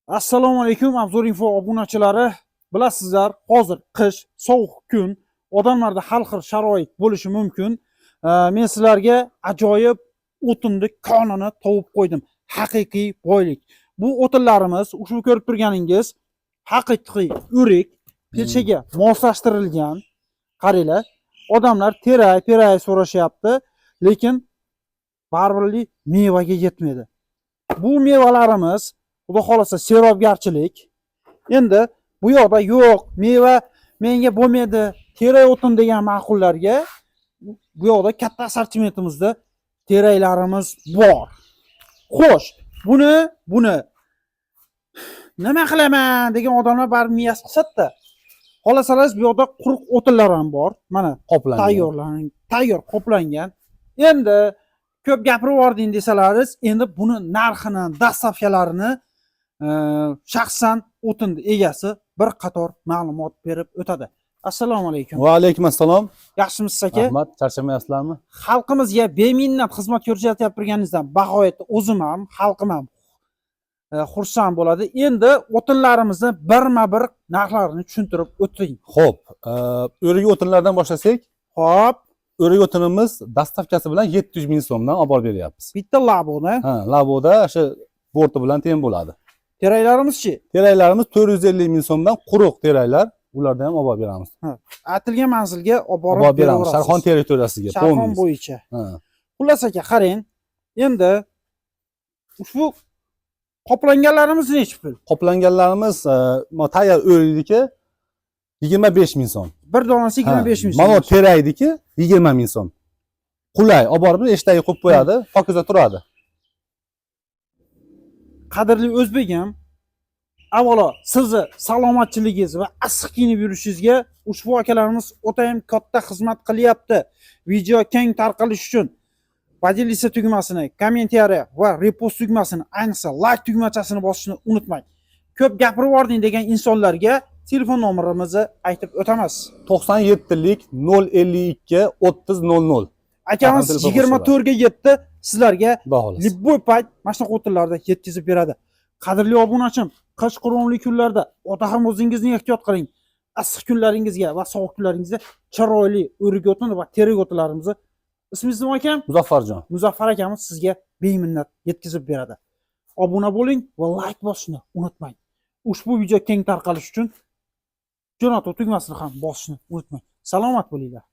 Assalomu alaykum, Abzor Info obunachilari. Bilasizlar, hozir qish, sovuq kun, odamlarda har xil sharoit bo'lishi mumkin. Men sizlarga ajoyib o'tinni konini topib qo'ydim. Haqiqiy boylik. Bu o'tinlarimiz, ushbu ko'rib turganingiz, haqiqiy o'rik, pechaga moslashtirilgan. Qaranglar, odamlar teray so'rashyapti, lekin baribir mevaga yetmaydi. Bu mevalarimiz Xudo xolasa serobgarchilik. Endi bu yoqda yo'q, meva menga bo'lmaydi, teray o'tin degan ma'qullarga bu yoqda katta assortimentimizda teraylarimiz bor. Xo'sh, buni nima qilaman degan odamlar baribir miyasi qisadi-da. Xolasalar bu yoqda quruq o'tinlar ham bor. Mana tayyor qoplangan. Endi ko'p gapirib yubording desalaringiz, endi buni narxini, dastavkalarini shaxsan o'tinni egasi bir qator ma'lumot berib o'tadi. Assalomu alaykum. Va alaykum assalom. Yaxshimisiz aka? Rahmat, charchamayapsizlarmi? Xalqimizga beminnat xizmat ko'rsatib turganingizdan bag'oyatda o'zim ham, xalqim ham xursand bo'ladi. Endi o'tinlarimizni birma-bir narxlarini tushuntirib o'ting. Xo'p, o'rik o'tinlardan boshlasak, Xo'p, o'rik o'tinimiz dastavkasi bilan 700 ming so'mdan olib borib beryapmiz. bitta laboni. Ha, laboda o'sha borti bilan teng bo'ladi. Teraylarimiz-chi? Teraylarimiz 450 ming so'mdan quruq teraylar, ulardan ham olib beramiz. Aytilgan manzilga olib Olib borib beramiz Sharxon territoriyasiga, Sharxon bo'yicha. Ha. Xullas aka, qarang. Endi ushbu qoplanganlarimiz necha pul? Qoplanganlarimiz tayyor o'rikniki 25 ming so'm. Bir donasi 25 ming so'm. Mana teraydiki 20 ming so'm. Qulay, olib borib eshitaga qo'yib qo'yadi, pokiza turadi. Qadrli o'zbegim, avvalo sizni salomatchiligingiz va issiq kiyinib yurishingizga ushbu akalarimiz o'ta ham katta xizmat qilyapti. Video keng tarqalish uchun podelиться tugmasini, kommentariy va repost tugmasini, ayniqsa like tugmachasini bosishni unutmang. Ko'p gapirib yubording degan insonlarga telefon nomerimizni aytib o'tamiz. 97lik 052 3000. Akamiz 24 ga yetdi, sizlarga Baholas. libboy payt mana shunaqa o'tinlarda yetkazib beradi. Qadrli obunachim, qish qurg'onli kunlarda o'ta ham o'zingizni ehtiyot qiling. Issiq kunlaringizga va sovuq kunlaringizda chiroyli o'rik o'tin va terak o'tinlarimizni, ismingiz nima ekan? Muzaffarjon. Muzaffar akamiz sizga beminnat yetkazib beradi. Obuna bo'ling va like bosishni unutmang. Ushbu video keng tarqalish uchun jo'natuv tugmasini ham bosishni unutmang. Salomat bo'linglar.